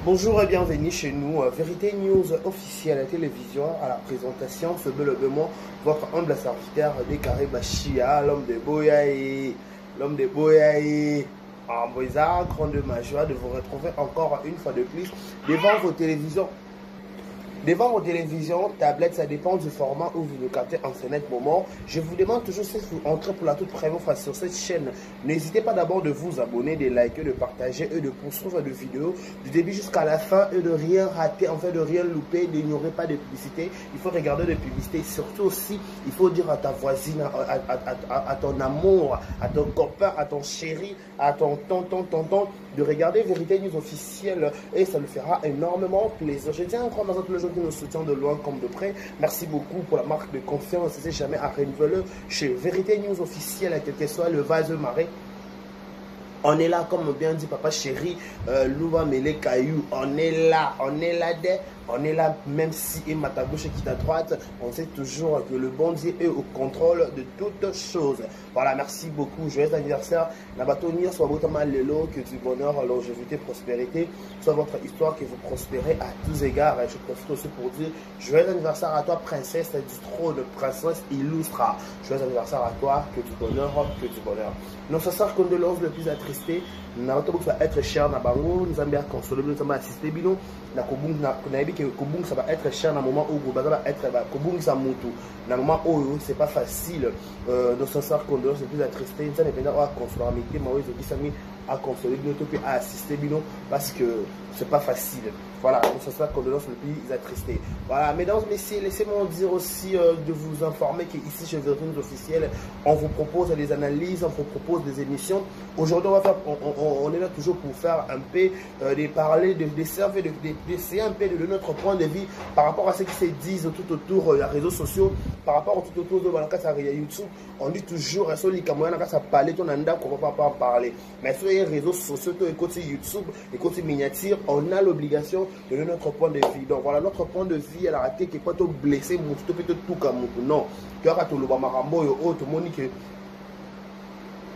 Bonjour et bienvenue chez nous, Vérité News officielle à la télévision, à la présentation, ce bel moi, votre humble serviteur Décaré Bachia, l'homme de Boyaï, en Boisa, grande ma joie de vous retrouver encore une fois de plus devant vos télévisions. Devant vos télévisions, tablettes, ça dépend du format où vous le captez en ce net moment. Je vous demande toujours si vous entrez pour la toute première fois sur cette chaîne. N'hésitez pas d'abord de vous abonner, de liker, de partager et de poursuivre la vidéo du début jusqu'à la fin et de rien rater, en fait de rien louper, d'ignorer pas de publicité. Il faut regarder des publicités. Surtout aussi, il faut dire à ta voisine, à ton amour, à ton copain, à ton chéri, à ton tonton, de regarder Vérité News officielle et ça lui fera énormément plaisir. Je tiens encore dans le jour qui nous soutient de loin comme de près. Merci beaucoup pour la marque de confiance. C'est jamais à renouveler chez Vérité News officielle, quel que soit le vase marée. On est là, comme bien dit papa chéri, Louva Mele Caillou, on est là même si et ma gauche qui est à droite, on sait toujours que le bon Dieu est au contrôle de toutes choses. Voilà, merci beaucoup, joyeux anniversaire. Nabatonir, soit votre mal lélo, que du bonheur, longévité, prospérité, soit votre histoire, que vous prospérez à tous égards. Et je profite aussi pour dire joyeux anniversaire à toi, princesse du trône, princesse illustre. Joyeux anniversaire à toi, que du bonheur, que du bonheur. Notre soeur condolence le plus attristé, nous va être cher na bango, nous allons consoler, nous allons assister bino, na kobung ça va être cher dans le moment où vous va être kobung ça mutu. Dans le moment où c'est pas facile, notre soeur condolence le plus attristé, nous allons venir à consoler amitié, mais oui, je dis à consoler bino, puis à assister bino parce que c'est pas facile. Voilà, notre soeur condolence le plus attristé. Voilà, mesdames et messieurs, laissez-moi dire aussi de vous informer qu'ici chez Vérité News officielle, on vous propose des analyses, on vous propose des émissions. Aujourd'hui, on est là toujours pour faire un peu de parler, d'essayer un peu de notre point de vue par rapport à ce qui se dit tout autour des réseaux sociaux, par rapport tout autour de YouTube. On dit toujours, sur les caméras, ça parler, on ne va pas en parler. Mais sur les réseaux sociaux, côté YouTube, et côté miniature, on a l'obligation de donner notre point de vue. Donc voilà, notre point de vue, elle a raté qui est pas tout blessé, tout comme non. Tu as tout le bamarambo et autres,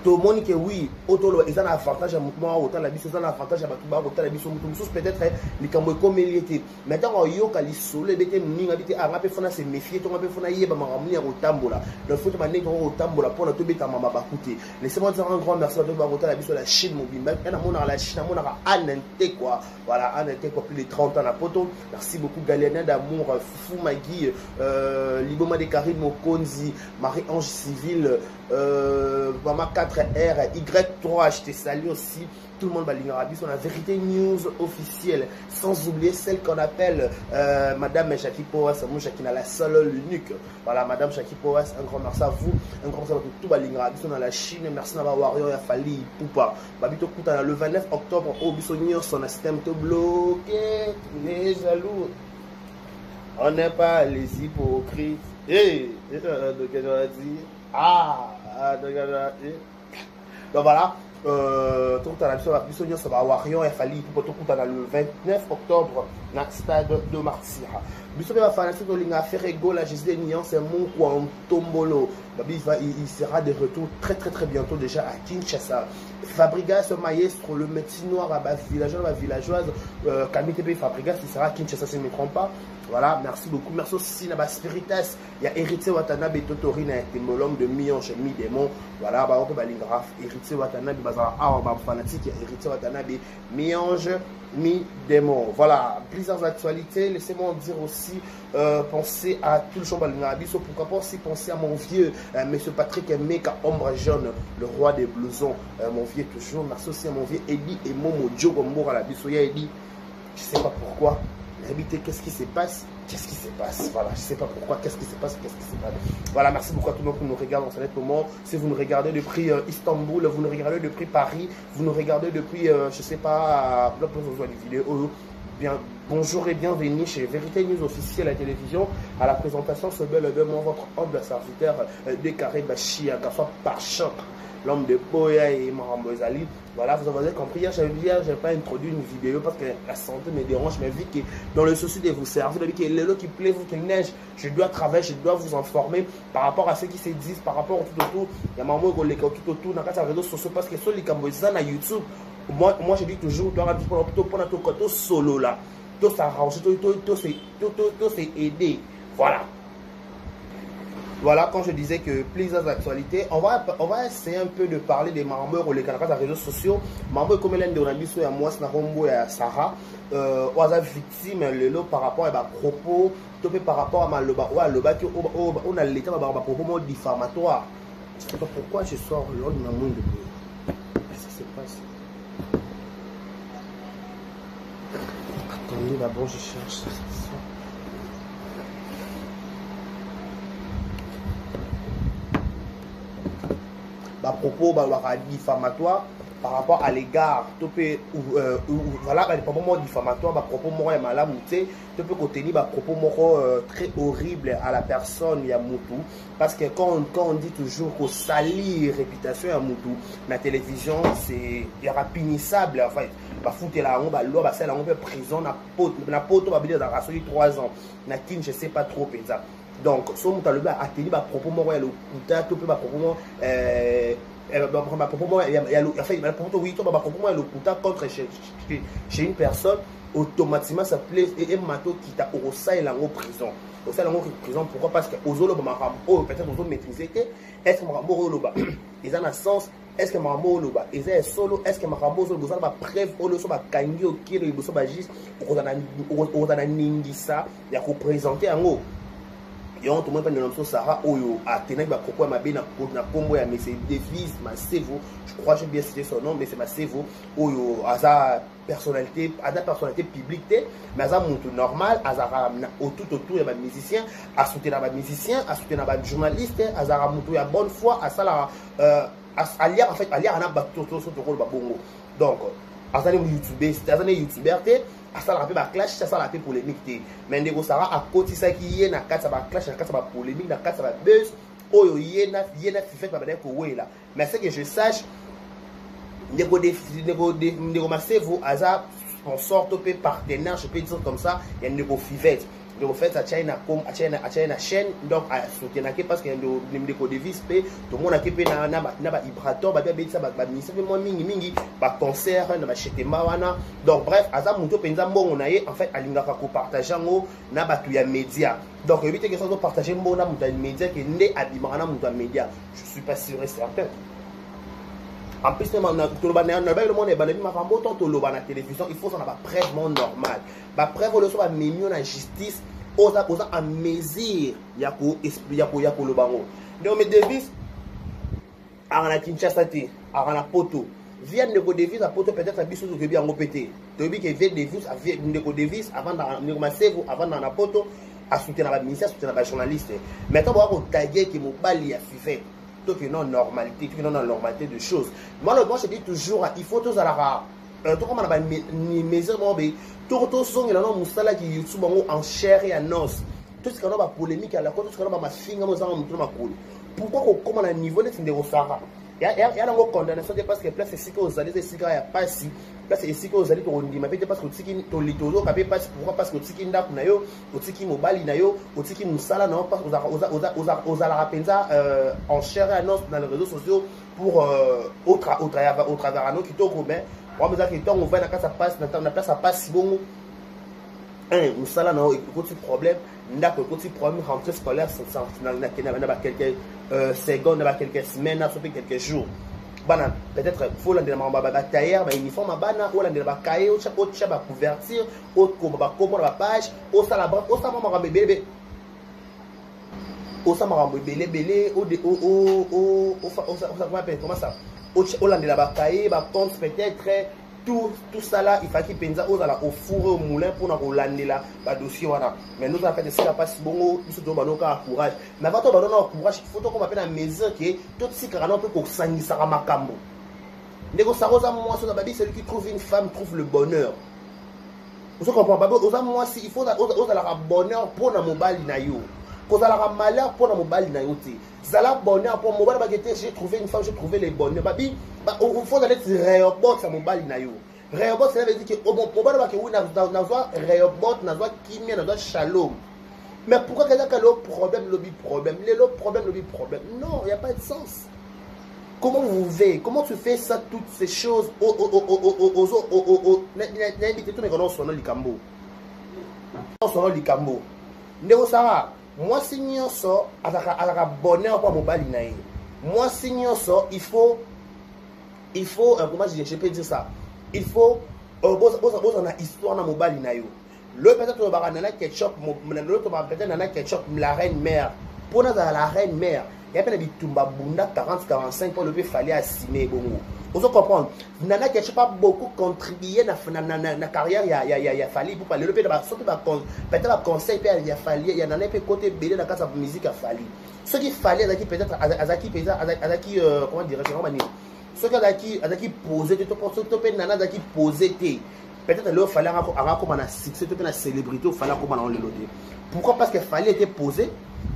tout le monde qui oui, ils ont un avantage à moi, autant la bise, ils ont un avantage à Batouba, autant la bise, peut-être les camots comme il était. Maintenant, on y a les soleils, les témoins, les arabes, il faut se méfier, il faut y aller au tambola. Le foot manier au tambola pour la tomber ta maman bakouté. Laissez-moi dire un grand merci à toi, autant la bise, la Chine, mobile, et à la Chine, on a Anente quoi. Voilà, Anente pour plus de 30 ans à poto. Merci beaucoup, Galéana d'amour, Foufou Magui, Liboma de Karine Mokonzi, Marie-Ange Civile, Mama 4R, Y3, je te salue aussi. Tout le monde va lire sur la Vérité News officielle. Sans oublier celle qu'on appelle Madame Jackie Powers, mon Jackie n'a la seule, l'unique. Voilà, Madame Jackie Powers, un grand merci à vous. Un grand merci à tout le monde dans la Chine. Merci à Wario et à Fali Poupa. Babito Kouta, le 29 octobre, au Bissonnier, son système te bloqué. Les jaloux. On n'est pas les hypocrites. Hé, donc je dis. Donc voilà, tout à l'heure, ça va avoir rien, il fallait pour tout le 29 octobre dans le stade de Martira. Bissonnier va faire un faire égaux la Jésus Nian, c'est mon coin tombolo. Il sera de retour très bientôt déjà à Kinshasa. Fabrigas maestro, le médecin noir à villageoise, Camille TP Fabrigas, il sera à Kinshasa si je ne me trompe pas. Voilà, merci beaucoup. Merci aussi à Spiritas. Il y a Héritier Watanabe et Totorine avec l'homme de mi-ange, mi-démon. Voilà, on peut aller grave. Héritier Watanabe, fanatique. Il y a Héritier Watanabe, mi-ange, mi-démon. Voilà, plusieurs actualités. Laissez-moi dire aussi, penser à tout le champ Balingabiso. Pourquoi pas aussi penser à mon vieux, monsieur Patrick Meka, ombre jaune, le roi des blousons. Mon vieux toujours. Merci aussi à mon vieux Eddie et Momo Djogombo à la Bissoya Eddie. Je sais pas pourquoi. Habiter, qu'est-ce qui se passe? Voilà, je sais pas pourquoi, qu'est-ce qui se passe? Voilà, merci beaucoup à tout le monde qui nous regarde en ce moment. Si vous nous regardez depuis Istanbul, vous nous regardez depuis Paris, vous nous regardez depuis, je sais pas, là pour vous voir des vidéos. Bien, bonjour et bienvenue chez Vérité News officielle à la télévision. À la présentation, ce bel événement, votre humble serviteur Décaré Bachia, Gafa par choc. L'homme de Boya et Marambozali. Voilà, vous avez compris. Hier, je n'ai pas introduit une vidéo parce que la santé me dérange. Mais vu que dans le souci de vous servir, vu qu'il y a l'eau qui plaît, vous qu'il neige, je dois travailler, je dois vous informer par rapport à ce qui se dit, par rapport au tout autour. Il y a maman qui est tout autour dans les réseaux sociaux parce que sur les Cambodgiens sur YouTube, moi je dis toujours, tu as un petit peu pour ton solo là, tout s'arranger, tout s'est aidé. Voilà. Voilà, quand je disais que plusieurs actualités, on va essayer un peu de parler des membres ou les canaux des réseaux sociaux. Membres comme l'un de Nabiso et moi, Snarombo et Sarah, on a victime le par rapport à propos, par rapport à Maloba, on a l'état par propos diffamatoire. Je ne sais pas pourquoi je sors l'ordre dans le monde de bruit. Qu'est-ce qui se passe? Attendez, d'abord je cherche ça. À propos diffamatoire par rapport à l'égard voilà par propos diffamatoire à propos moi malamu tu peux contenir à propos très horrible à la personne ya mutu parce que quand on dit toujours qu'on salit réputation ya mutu la télévision c'est punissable en fait ba foutre la on ba lo ba ça on peut prison na poto ba bider dans la 3 ans na kin je sais pas trop ça. Donc, si on a atteint à propos moi le putain tout peut à propos contre chez une personne automatiquement ça plaît et mato qui t'a au sein en prison au sein en prison pourquoi parce que aux autres peut-être aux autres maîtriser est-ce que marambo loba ils ont un sens est-ce que marambo loba ils est solo est-ce que marambo solo vous avez ma preuve au leçon ba kangi au kiri le leçon ba juste au dana ningisa ya ko présenter en haut. Et on te montre une notion Sarah Oyo a tenu à propos ma bien na combo ya mais c'est Davis ma Sevo je crois que j'ai bien cité son nom mais c'est ma Sevo Oyo à sa personnalité publique mais à sa montre normal à sa autour il y a des musiciens à soutenir les musiciens à soutenir les journalistes à sa montre ya bonne foi à ça la à lire en fait à lire en a battu tout sur le bongo donc à ça les youtubeurs à ça la paix clash ça la paix polémique mais ndeko Sarah à côté ça qui est na quatre ça va clash na quatre ça va polémique na quatre ça va buzz oyo yena fait pas bien ko là mais c'est que je sache ndeko Masevo aza sponsor topé partenaire je peux dire comme ça il y a ndeko Fivette donc en fait à China comme à China chaîne donc à soutenir parce que ndeko Davis pe tout le monde a képé na ba vibrateur ba bien ça ba ministre moi mingi ba concert na ba chetema wana donc bref aza muto penza mbongo na ye en fait alingaka ko partager ngo na batu ya média donc éviter que ça doit partager mbongo na muto ya média que ndé abimaka na muto ya média je suis pas sûr et certain. En plus, le monde est dans la télévision, il faut s'en avoir preuve normal. La preuve de la mieux en justice, aux en mesure, il y a le bango. Donc, mes devises, à la Kinshasa, à la poto, viennent de devises à poto, peut-être à bisous de bien répéter. Tu dis que viennent de devises avant dans la poto, à soutenir la ministère, à soutenir la journaliste. Maintenant, on va taguer qui m'a bali à FIFE. Tout que non normalité, tout que non normalité de choses. Moi je dis toujours il faut tous à la tout comme on a mesure tout son il y a un moussala qui YouTube en chair et en os. Tout ce qu'on a polémique à la côte, tout ce qu'on a ma finger moi ça ma cool. Pourquoi on comme à niveau de Sarah il y a une condamnation parce que place c'est que vous allez c'est qu'il y a pas si place c'est que vous allez on dit mais parce que tiki to litolo capé pas pourquoi parce que tiki ndaku na yo tiki mobali na yo tiki musala non parce que aux la penza en chair et en os dans les réseaux sociaux pour au travers à nous qui toko ben on me dit que on va na ça passe na place ça passe bon musala non écoute problème ndaku écoute problème rentrée scolaire c'est na quelques secondes, quelques semaines, quelques jours. Peut-être faut l'en demander à bataille, uniforme à bana, ou l'en demander à cahier, au chat à couverture, au comment la page, au salabra, au samara bébé, au samara bébé, comment ça, au l'en demander à cahier, compte peut-être tout ça là, il faut qu'il pense au four au moulin pour nous lander là, dossier voilà. Mais nous avons fait des choses pas si bon, nous sommes dans courage. Mais avant de donner courage, il faut qu'on appelle la maison qui tout ce qui est pour s'engager ça ma cambo. Négo Sarosa moi sur la babi, celui qui trouve une femme trouve le bonheur. Vous comprenez pas? Aux moi si il faut aux la bonheur pour na mobile na yo. Quand la malheur pour na mobile na yo ti. Zala bonheur pour mobile bagete, j'ai trouvé une femme, j'ai trouvé les bonheurs. Babi il faut aller sur Rehoboth à mobile na yo. Rehoboth ça veut dire que au bon mobile ba ke oui na Rehoboth na kimia na shalom. Mais pourquoi quelqu'un a le problème, le problème non, il n'y a pas de sens. Comment vous vivez? Comment tu fais ça, toutes ces choses aux Ndeko Sarah, moi si nyonso azaka bonheur pour mobali na ye. Moi si nyonso il faut comment je peux dire ça? Il faut on a histoire na mobali na yo. Le peut-être on va nana ketchup, l'autre va peut-être nana ketchup la reine mère. Pour la reine mère, il y a pas de bitumba bunda 40-45 pour le peu fallait assumer bongo. Vous comprendre? Nana ketchup pas beaucoup contribué na carrière il y a fallu pour parler le peu surtout peut-être conseil il y a fallu il y a nana peu côté belé dans sa musique a fallu. Ce qui fallait peut-être azaki comment dire ce qui posé tout pour ce que nana azaki posé peut-être là il fallait avoir comme un succès tout une célébrité il fallait comme on le loter. Pourquoi? Parce qu'il fallait être posé.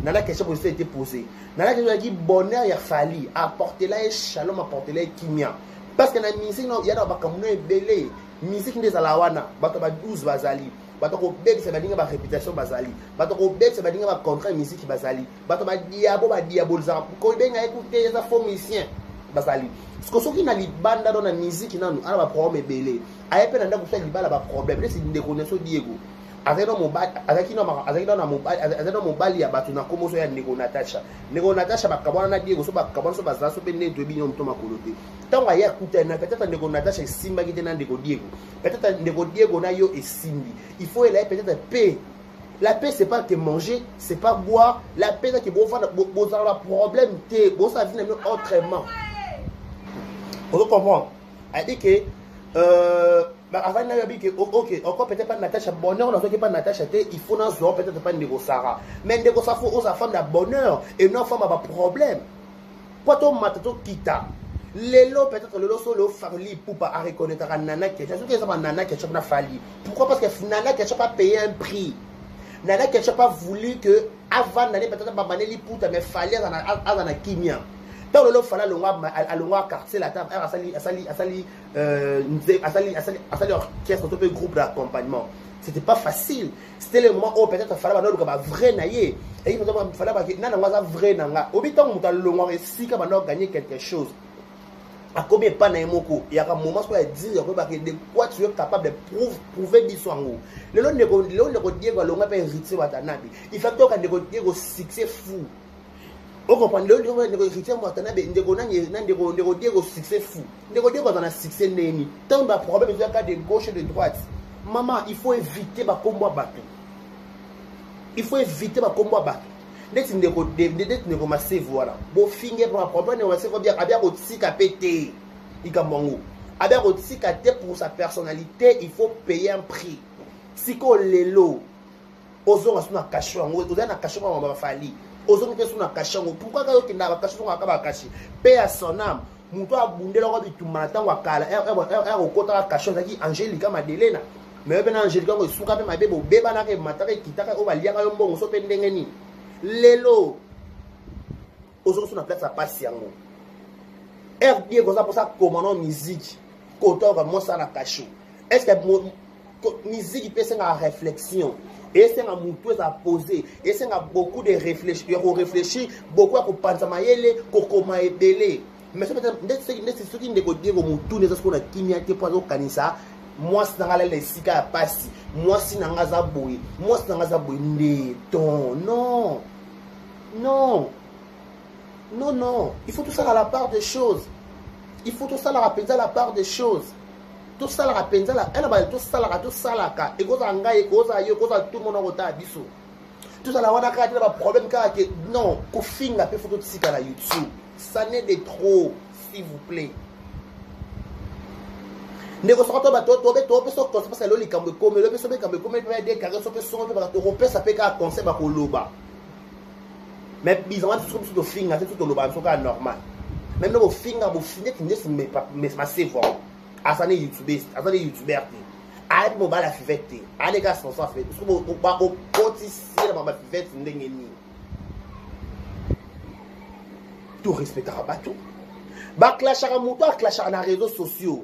Nana question pour été posée. Nana question a dit bonheur il fallait apporter là et shalom apporter là kimia. Parce que la musique il y a ba kamuno ebele musique des alawana bato ba 12 bazali bato ko beg c'est badinga ba réputation bazali bato ko beg c'est badinga ba contrat musique bazali bato ba diaboliser ko benga écouter ça faux musicien bazali. Ce que ceux qui na libanda dans la musique nanu ala ba problème ebele ayepe na ndako faire libala ba problème c'est une déconnexion Diego. Avec nos mobali ya batu na komoso ya Nego Natasha. Nego Natasha bakabona na Diego so bakabona so bazala so pe ne to binyo mto makolote. Tango ya kuta na peut-être Nego Natasha simba ki na Nego Diego. Peut-être Nego Diego na yo esimbi. Il faut elle peut-être paix. La paix c'est pas te manger, c'est pas boire. La paix c'est que bon faire un problème te bon ça vient même autrement. Vous comprenez? Elle dit que avant de ok, encore peut-être pas Natacha bonheur, on n'a pas Natacha, il faut dans ce peut-être pas Ndeko Sarah. Mais Ndeko Sarah, faut aux femmes de bonheur et non femme a problème. Quand on m'a tout quitta, l'élo peut-être le solo farli pour pas reconnaître un nana qui est un nana qui a fallu. Pourquoi? Parce que nana qui a pas payé un prix. Nana qui a pas voulu que avant d'aller peut-être pas maner les poutres mais fallait à la kimia. Dans le lot, fallait alonga quartier la table, asali orchestre, tout le groupe d'accompagnement. C'était pas facile. C'était le moment où peut-être fallait avoir vrai naïe. Et il fallait avoir vrai nanga. Au bout d'un moment, on a réussi à gagner quelque chose. À combien pas naïe moko. Il y a un moment où on a dit de quoi tu es capable de prouver l'histoire. Le lot ne Diego alonga pas héritier watanabe. Il faut que Diego succès fou. Vous comprenez? Le héritier watanabe Ndego Diego succès fou. Ndego Diego dans un succès néni. Tant de problèmes de gauche et de droite. Maman, il faut éviter ma combat battu. Il faut éviter ma combat battu. Dès que vous massez, voilà. Bon, finger pour un problème, on va se dire, à bien aussi capété. Il y a mon à bien aussi capété pour sa personnalité, il faut payer un prix. Si qu'on les lots, aux hommes, on a caché, on a caché, on va falloir. Aux hommes, on a caché. Pourquoi on a caché, on a caché? Paix à son âme. Mouto a bundé le roi du tout matin ou à Kala. Au côté de la caché, on a dit Angélica Madeleine. Mais ben Angélica, on souka ma bébé, bébé n'a que matare qui t'a au valia un bon, on s'oppelle n'engeni. Lelo. Aux autres, on a place à passer en haut. RD, pour ça, commandant musique. Côté, on va moi ça la caché. Est-ce que musique peut être en réflexion? Et c'est un moutou à poser. Et c'est beaucoup de réfléchir. Il faut réfléchir. Beaucoup à penser maïele, kokoma et belé. Mais c'est ce qui ne peut dire au moutou, n'est-ce qu'on a kimia qui peut organiser. Moi, c'est dans les sika à passer. Moi, c'est dans les aboui. Moi, c'est dans les aboui. Non. Non. Non, non. Il faut tout ça à la part des choses. Il faut tout ça à la part des choses. Tout ça la penza la elle va tout ça la ka et goza ngai goza yo goza tout le monde ota biso tout ça la wana ka te ba problème ka que non ko finga pe photo tsika la YouTube ça n'est de trop s'il vous plaît nego soto ba to pe so ko parce que lo likambo comme lo pe so be kambo comme pe de carré so pe so pe ba to pe ça pe ka conseil ba ko loba mais bizarrement tout so finga c'est tout loba so ka normal même no finga bo finir mais c'est voir asane YouTuber ayi mo bala fivete ale ka son so fait parce que o ba o poti si la ba fivete ndenge ni tout respectera ba tout ba clashara moto clashara na réseaux sociaux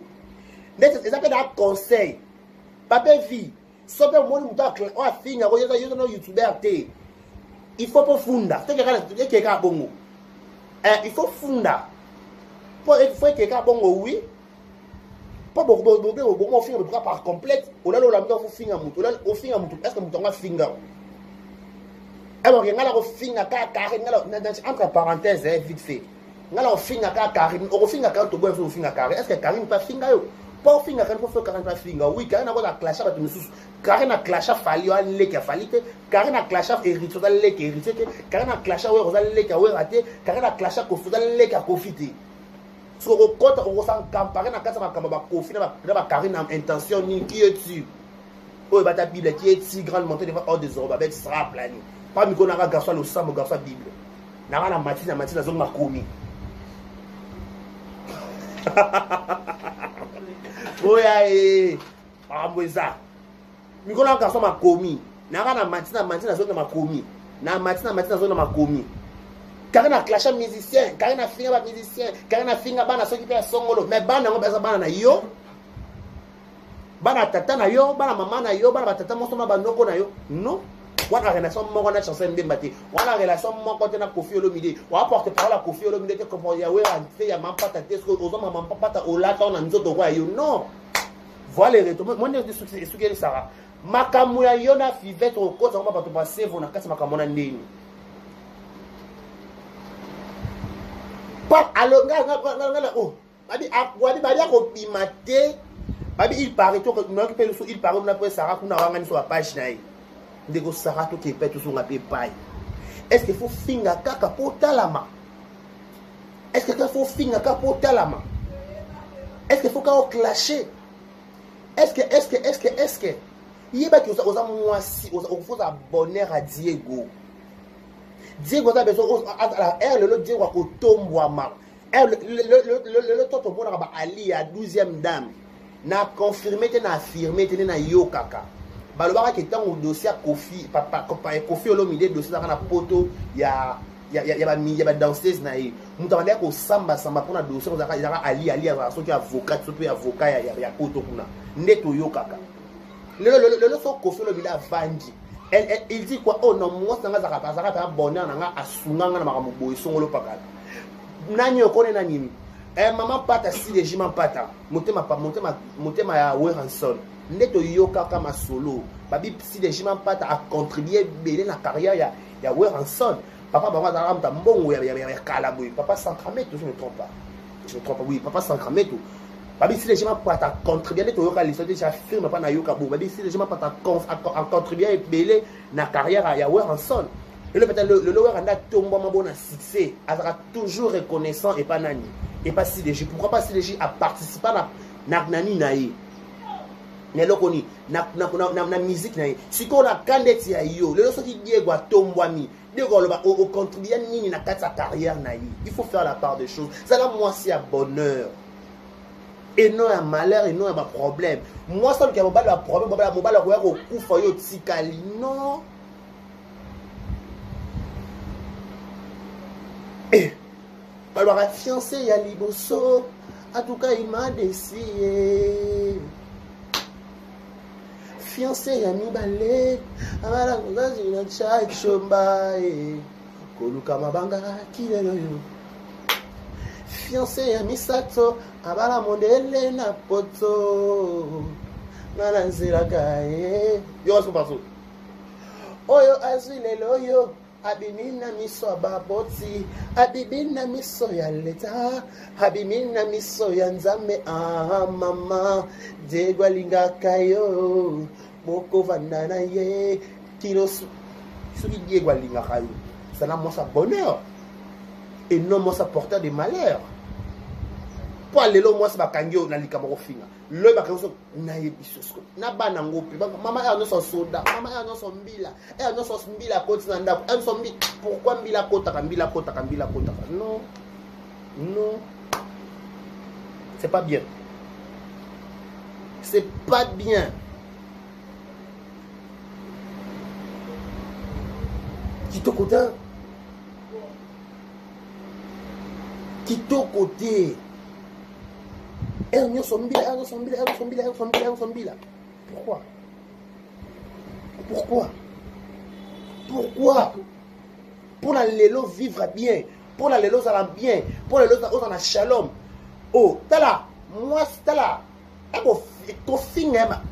net ça peut dar conseil papa vie so pe mo moto o afinga ko yo no YouTuber te il faut pas funda c'est que ka bongo il faut funda Il faut que quelqu'un bon oui. Pas beaucoup au fin par complète. Ou là la muto finga muto. Là au finga muto. Est-ce que muto nga finga? Alors il y a là au finga ka carré entre parenthèses vite fait. Ngala au finga ka carré. Au finga ka to boy au finga carré. Est-ce que Karim pas finga yo? Pas au finga quand faut Karim pas finga. Oui, Karim na la clasha ba tunusu. Karim na clasha fali an leke falite. Karim na clasha hérité dans leke hérité. Karim na clasha ouais rozal leke ouais raté. Karim na clasha ko dans leke profiter. So au compte on s'en comparer na kasa makamba ba kofi na ba Karim na intention ni qui est tu. Oh ba ta bible qui est si grande montée devant hors des hommes avec sera plani. Pas mi kona garçon le sang garçon bible. Na na matina zo makomi. Oya amweza. Mi kona garçon makomi. Na matina zo makomi. Na matina zo makomi. Karina clasha musicien, Karina finga ba musicien, Karina finga bana soki pe songolo, mais bana ngo beza bana na yo. Bana tata na yo, bana mama na yo, bana tata moso na banoko na yo. Non. Wana relation moko na chanson mbemba te. Wana relation moko te na Koffi Olomide. Wa porte parole à Koffi Olomide te comme ya we an fait ya mampata te sko ozo mama papa o la ta na nzoto kwa yo. Non. Voilà les retours. Moi ne suis suki Sarah. Makamu ya yo na fivete o koza ngoma bato ba save na kasa makamu na ndeni. Alors, oh, il paraît que il paraît que Sarah kuna sur la page na ndeko Sarah to ke peto sur la paille. Est-ce qu'il faut finga kaka pour talama? Est-ce qu'il faut finga kaka pour talama? Est-ce qu'il faut qu'on clasher? Est-ce que il y a que aux amoisi aux faut abonner à Diego. Diego a besoin le Diego a tombouama. Le toto bon Ali à 12e dame. Na confirmé na affirmé na yo kaka. Balobara qui est au dossier Koffi papa Koffi Olomide dossier na poto ya danseuse na yi. Mutanda ko samba pour na dossier za Ali a so ki avocat ya poto kuna. Ndeto yo kaka. Le so Koffi Olomide a vandi. Il dit quoi? Oh non, moi, ça va faire bonheur, à Sunanga, na Maramubo, Songolo Pakal. Nani, on connaît Nani. Maman pata, si les jimans pata, montez ma Weranson. Neto yoka kama solo. Babi, si les jimans pata a contribué à la carrière, il y a Weranson. Papa, maman, dans le bon, il y a Calabouille. Papa, Sancrameto, je ne me trompe pas. Je me trompe pas, oui, papa, Sancrameto. Babi, si les gens pas contribué, les gens j'affirme pas na yoka bo. Babi, si les gens pas contribué à belé na carrière à Yahweh Ranson. Et le lower anda tomba mabo na succès, azara toujours reconnaissant et pas nani. Et pas si les gens. Pourquoi pas si les gens a participé na nani naï. Ne lokoni na musique naï. Si qu'on a candidate ya yo, le loso qui Diego tomba mi. Diego au contribué nini na kata carrière naï. Il faut faire la part des choses. Ça là moi c'est un bonheur. Et non un malheur et non un problème. Moi seul qui a mon problème, au coup foyo tsikali non. Eh, alors la fiancée ya liboso, en tout cas il m'a décidé. Fiancée ya mibale, amala ngozi na chai chomba koluka mabanga kilelo yo. Fiancé ya misato abala mondele na poto nana nzira kae yo so paso oyo azile loyo abimina miso baboti abibina miso ya leta abimina miso ya nzambe mama Diego alinga kayo moko vandana ye kilosu soki Diego alinga kayo ça n'a moi ça bonheur et non moi ça porteur de malheur. Pour aller là moi ça va kangyo na likamoko finga. Le ba kanso na yebisosko. Na bana ngopi. Mama ya no so soda, mama ya no so mbila. Ya no so mbila koti na ndako. Ya so mbila pourquoi mbila kota ka mbila kota ka mbila kota ka. Non. Non. C'est pas bien. C'est pas bien. Kitokota. Kito côté. Pourquoi? Pourquoi? Pourquoi? Pour la lélo vivre bien, pour la lélo ça va bien, pour la lélo ça va shalom. Oh, tala, moi, tala. Ko finga ma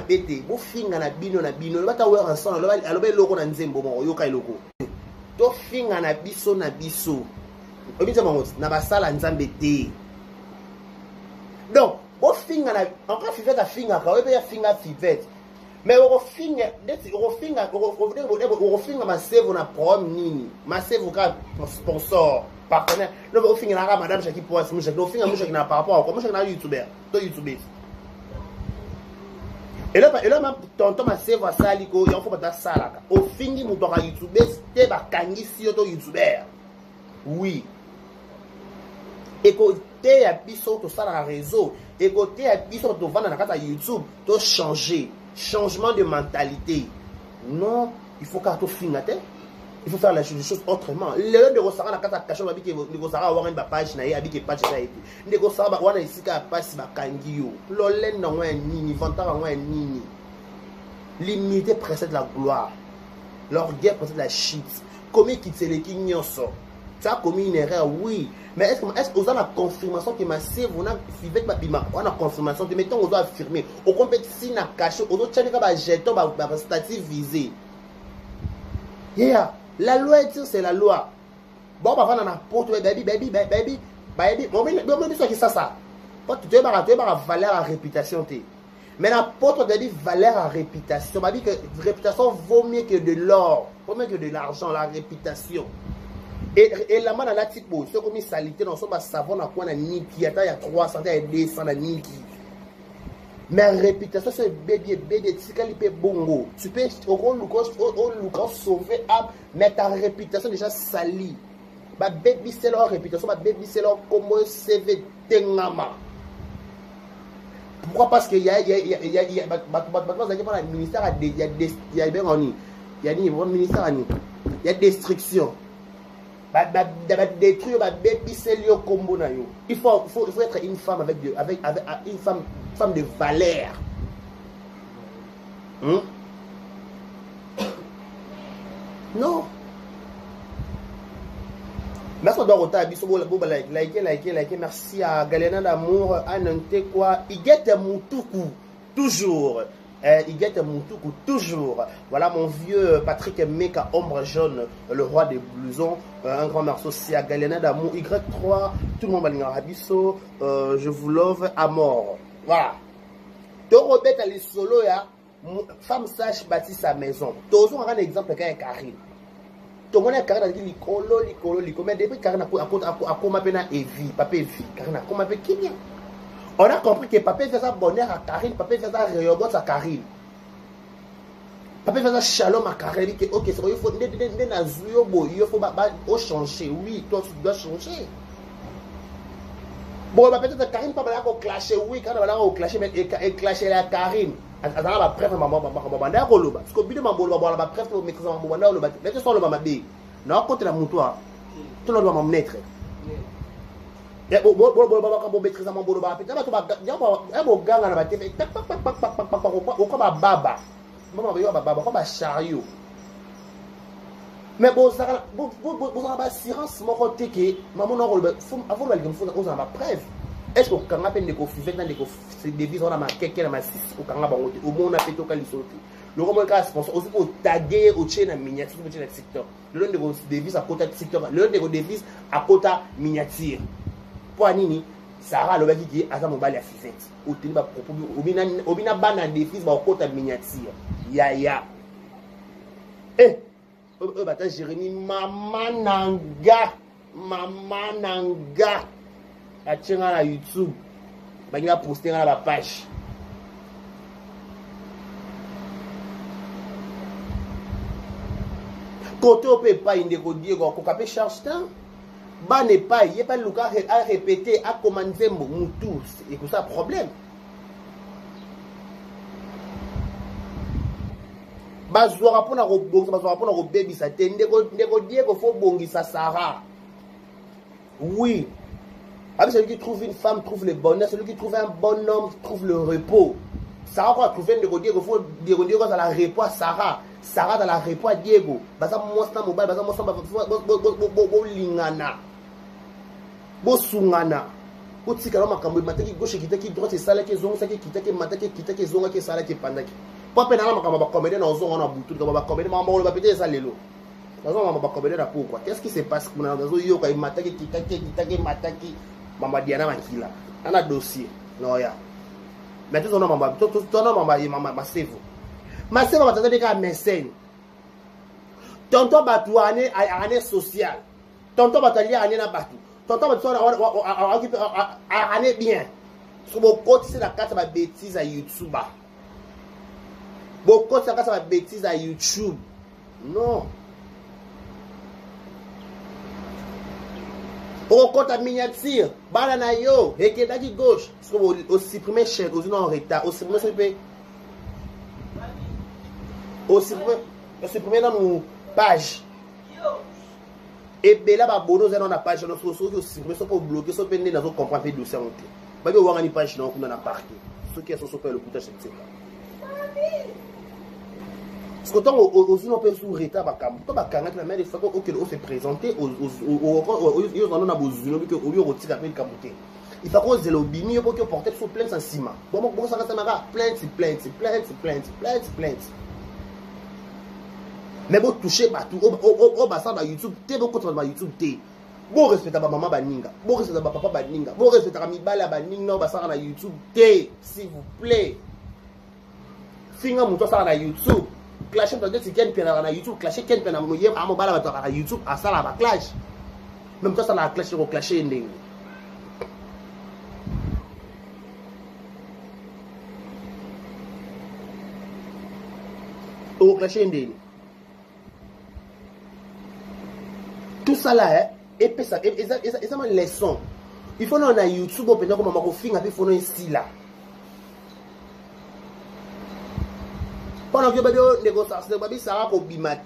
bete, bo finga na bino, bata we ensemble, alobe loko na nzembo mo yoka iloko. To finga na biso. Obita mango na basala nzambe te. Donc, bo finga na encore fivete finga ka, we ya finga fivete. Mais on finga, on finga ma save na prom nini, ma save ka sponsor, partenaire. Non, on finga na madame Jackie pour moi, on finga moi na par rapport à comment je na YouTuber, to YouTuber. Et là même tonton ma save à saliko, il faut pas salaka. Au fingi mon dans YouTuber, c'était ba kangi si auto YouTuber. Oui. Et côté à biso to ça dans réseau, et côté à biso to vendre na kata YouTube, to changer, changement de mentalité. Non, il faut qu'à tout finir. Il faut faire les choses autrement. Le de Rosara na kata kasho ba biki de Rosara avoir une page na ye biki page na été. De Rosara ba wana isika passe ba kangi yo. Lolen na wa nini, vantara wa nini. L'immunité précède la gloire. L'orgueil précède la shit. Comment quitter les kignonso? Tu as commis une erreur, oui. Mais est-ce que vous avez la confirmation que ma sève, on a fait ma bima, on a confirmation que mettons, on doit affirmer. Au compétition, on a caché, on doit tchéner comme un jeton, un statut visé. Yeah. La loi, c'est la loi. Bon, on va dans porte, baby. Bon, mais c'est ça. Tu es valeur à réputation. Mais la porte, baby, valeur à réputation. Ma vie que réputation vaut mieux que de l'or, vaut mieux que de l'argent, la réputation. Et la main dans la type, c'est comme une salité dans son savon à quoi on a niki, il y a 300, il y a 200 à niki. Mais la réputation, c'est bébé, c'est bongo. Tu peux au sauver, mais ta réputation déjà salie. Ma baby, c'est leur réputation, ma baby, c'est leur comment CV tengama. Pourquoi? Parce qu'il y a ministère, il y a destruction. Détruire combo. Il faut être une femme avec une femme de valeur. Non. Merci liker. Merci à Galena d'amour, à Nante quoi. Igete Moutoukou, toujours. Igete Moutoukou, toujours. Voilà mon vieux Patrick Meka, ombre jaune, le roi des blousons. Un grand merci aussi à Galena d'amour. Y3, tout le monde va lire Rabisso. Je vous love à mort. Voilà. Torobet à les solo, femme sage bâtit sa maison. Toujours un exemple avec Karine. Tout le monde a Karine dit licolo. Mais depuis Karine a commencé à Evi, papa Evi. Karine a commencé qui bien. On a compris que papa fait ça bonheur à Karine, papa fait ça réobot à Karine. Papa fait ça shalom à Karine. Ok, c'est bon, il faut changer. Oui, toi tu dois changer. Bon, peut-être Karine pas mal à clasher. Oui, quand on va clasher, mais clasher la Karine. Alors, la preuve, maman, parce que bien maman, la preuve, maîtrise maman, mais tu sens le maman B. Non, contre la moutoir, tout le monde va m'être. Et bon, maîtrise maman, baba, chariot. Mais bon, ça va assurance, mon côté que maman n'a pas avant de la preuve. Est-ce que quand on a des conflits, des devises, on a marqué qu'elle a 6 au Canada, au monde a fait au Calisote. Le roman est sponsor aussi pour taguer au chaîne miniature de TikTok. Le nom de devises à côté de TikTok, le nom de devises à côté miniature. Pour Anini, Sarah le qui dit à sa mobile à Fifet. Au Téléba propos, au Bina Bana devises à côté miniature. Ya. Eh, Jérémy, Maman Nanga. A tchéna la YouTube, il a posté dans la page. Côté on peut pas indécoder qu'on peut charge temps. Bah n'est pas, il y a pas le cas à répéter, à commander mon tout, et que ça problème. Bah je dois répondre à Robong, bah je dois répondre à baby ça. Ndécoder qu'on faut bongi ça Sarah. Oui. Celui qui trouve une femme trouve le bonheur, celui qui trouve un bon homme trouve le repos. Sarah va trouver un Diego, il faut Diego dans la repos à Sarah. Sarah dans la repos à Diego. Baza monstre mobile, baza monstre lingana. Bo sungana. Kotika la makambo mataki gauche kitaki droite sala ki zonga ki kitaki mataki kitaki zonga ki sala ki pandaki. Pas pe na makambo ba comédie na zonga na butu ba comédie makambo ba pété ça lelo. Na zonga ba comédie na pourquoi? Qu'est-ce qui se passe kuna na zo yo ka mataki kitaki mataki mama Diana Makila. Ana dossier. Non ya. Mais tout on a mama tout mama Masevo. Masevo va t'aider ka mécène. Tonton batu année sociale. Tonton batali année na batu. Tonton batu année bien. Sur mon côté c'est la carte ma bêtise à YouTube. Mon côté c'est la carte ma bêtise à YouTube. Non. Au compte à miniature, banana yo, et qui est à gauche, au supprimer cher, aux en retard, au supprimer dans nos pages. Et bien là, bah, bonus dans la page, nous sommes supprimer, sont pas bloqués, sont pendus dans nos comprendre le dossier. Bah, on va une page non, on a parqué. Ceux qui sont sur le coutage, c'est ça. Parce que quand on peut sous retard, on va quand la main des fois qu'on s'est présenté aux il faut qu'on se l'obéisse pour qu'on porte sur plainte en ciment. Bon, ça va plainte. Mais vous touchez partout, au bassin de YouTube, t'es beaucoup de YouTube, t'es. Bon respect à maman Baninga, bon respect à papa Baninga, bon respect à Mibala Baninga, au bassin de YouTube, t'es, s'il vous plaît. Finger mon ça na YouTube. Clash peut-être si quelqu'un na YouTube, clash quelqu'un na moyen à mon bala na YouTube, à ça la clash. Même toi ça la clash au clasher ndenge. Au clasher ndenge. Tout ça là et puis ça une leçon. Il faut na YouTube au pendant comme maman finger puis faut no ici là. Pendant que babi négociation babi ça va bimate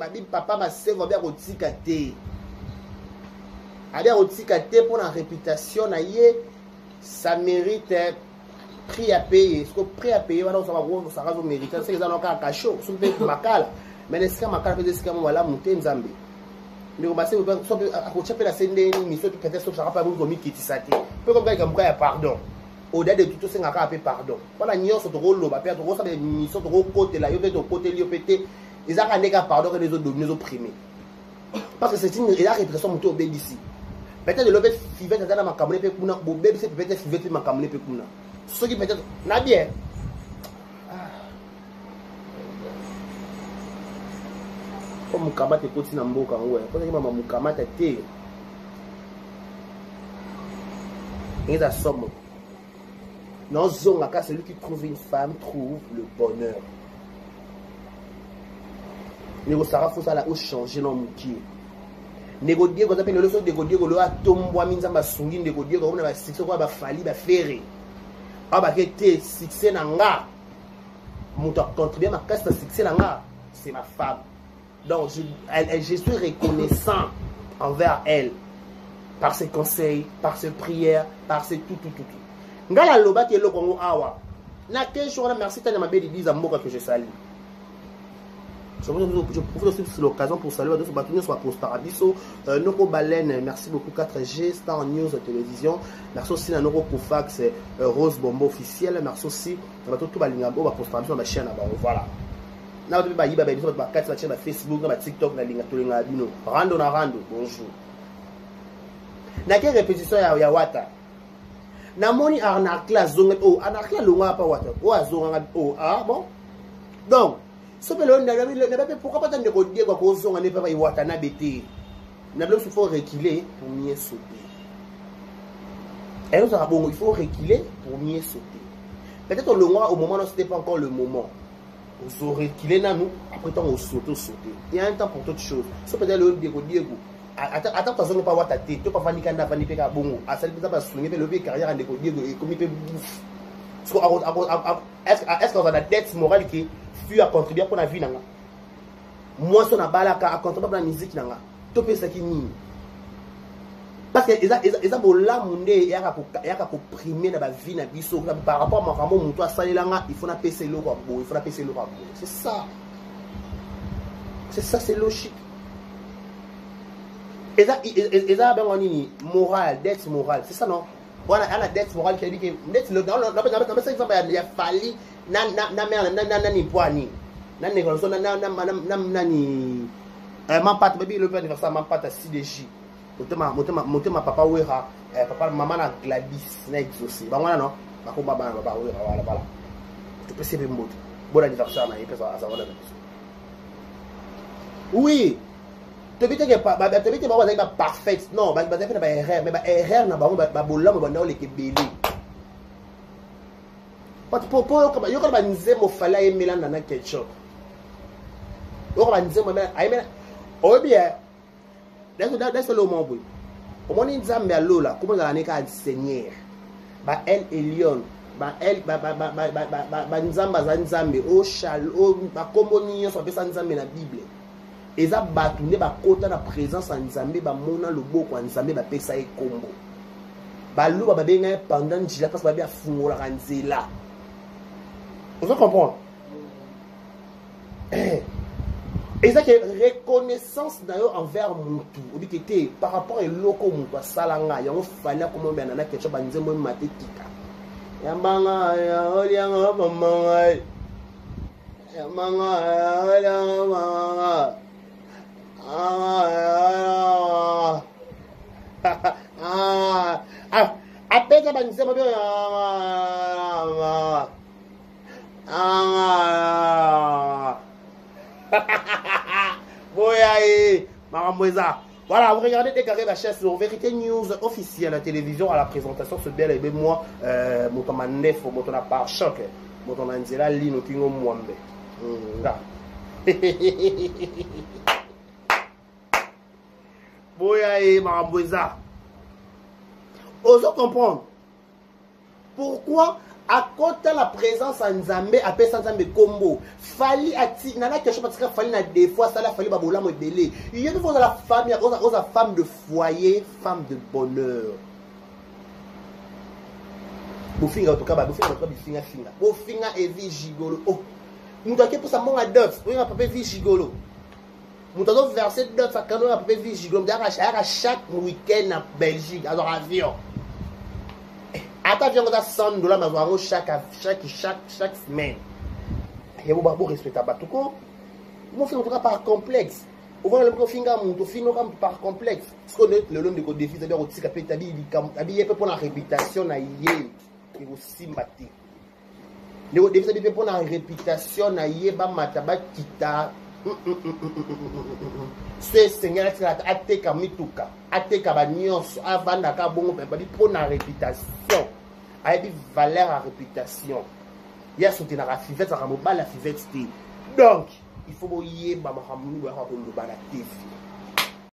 babi papa ma sœur va bien rotikate aller rotikate pour la réputation na yé ça mérite prix à payer ce que prix à payer voilà ça va mériter c'est qu'ils ont encore cachot sur le makala mais est-ce que makala peut dire que voilà monter nzambe ndiko basi so a kochape la sende ni miso peut-être so ça va pas vous comme qui tisate peu comme ça ya pardon au-delà de tout ça ngaka pardon voilà nyonso to koloba pe to ko sabe miso to ko côté là yo pe to côté li yo pété ils a ndeka pardon que les autres dominés opprimés parce que c'est une réputation moto obédisi peut-être de l'obé fivet dans ma kamone pe kuna bo bébé c'est peut-être fivet ma kamone pe kuna ce qui peut-être na bien comme mukamata koti na mboka ngwe parce que mama mukamata te eza somme. Non, Zongaka, celui qui trouve une femme trouve le bonheur. Nego Sarah faut ça là changer non muki. Nego Diego ça le leçon de Diego le atombo minza masungi nego Diego on va succès quoi ba fali ba ferré. Ah ba kete succès nanga. Muto contribuer ma casse succès nanga, c'est ma femme. Donc je suis reconnaissant envers elle par ses conseils, par ses prières, par ses tout. Ngala loba ki lo kongo awa. Na quel jour na merci tana mabedi biza mboka que je salue. Je profite aussi de l'occasion pour saluer tous batuniers soit Costaradiso, Noko Baleine, merci beaucoup 4G, Star News télévision, merci aussi à Noko Kofax, Rose Bombo officiel, merci aussi à tout Balingabo ba Costaradiso ma chaîne là voilà. Na ba yiba ba biso ba 4 chaîne Facebook, na TikTok na linga tolinga bino. Rando bonjour. Na quelle répétition ya wata. Namoni arnaque la zone arnaque la longa pas wata zone bon donc ce que le pourquoi pas tant de dire quoi zone n'est pas wata na bêté na il faut reculer pour mieux sauter et nous bon il faut reculer pour mieux sauter peut-être au moment où c'était pas encore le moment on reculer na nous après temps on sauter il y a un temps pour toute chose ce peut-être le Diego attends ta zone pas wata te to pas fani kanda fani peka bongo asali pesa ba souligner le carrière de Diego et comme il peut bouffe est-ce qu'on a la dette morale qui fut à contribuer pour la vie nanga moi son balaka à contribuer pour la musique nanga to pesa ki ni parce que eza bola munde ya ka ko primer na ba vie na biso par rapport à makambo muto asalelanga il faut na pesa lo kwa bo il faut na pesa lo kwa bo c'est ça c'est logique. Et ça, ben on morale, dette morale, c'est ça non? Voilà, à la dette morale qui a dit que dette le dans ça exemple il a fallu na ni poani. Na négociation na ni man pat baby le père anniversaire man pat à 6DJ. Motema papa wera papa maman na Gladys na exaucé. Ba ngwana non? Ba ko baba wera voilà. Tu peux savoir mot. Bon anniversaire na yepesa à savoir. Oui. Tu veux que pas parfait non ba fait ba erreur mais ba erreur na ba bola mo banda o leke belé pour yo ka ba nzemo fala emela na ketchup yo ka ba nzemo ba ay mena o bien that's le moment boy o moni nzambe alola comment za la ka seigneur ba el elion ba el ba nzamba za nzambe o shal o ba komoni yo so pesa nzambe na bible eza batu nde bakota na présence ya nzambe bamona loboko ya nzambe bapesa ye kombo baloba babenga ye pendant njila parce babe afungolaka nzela ozo comprendre eza ke reconnaissance na yo envers mutu obiki te par rapport eloko mutu asala ngai yango fali akomobena na ketchup banzembo emate tika yambanga olianga mamanga yambanga olianga mamanga apesa banisema byo boya maramboza. Voilà, vous regardez des carrés d'achat sur Vérité News officielle à la télévision à la présentation ce bel et moi moto manef moto na par choc moto na nzela lino kingo mwambe nga boya et maramboza. Osons comprendre pourquoi à côté la présence en Nzambe appelle ça Nzambe combo fali ati nana quelque chose parce que fali na des fois ça la fali babola mo belé il y a des fois la famille aux femme de foyer femme de bonheur bofinga to kaba bofinga to bifinga finga bofinga et vie gigolo oh muto ke pour ça mon adolf oui ma papa vie gigolo muto do verser d'autres ça quand on papa vie gigolo à chaque week-end en Belgique alors avion. Attends, viens à $100 chaque semaine. Et vous avez respecter tout quoi. Vous faites en tout cas par complexe. Vous voyez le finger monte, finir par complexe. Ce qu'on est le long de vos défis, c'est-à-dire aussi qu'après t'habiller pour la réputation na yé et vous sympathique. Le défi c'est pour la réputation na yé ba mataba kita. Ce Seigneur c'est la ateka mituka, ateka ba nyonso avanda ka bongo pe pour la réputation. A une valeur à réputation. Il y a sauté dans la fivette, ça ramène la fivette. Donc, il faut que vous ayez un peu de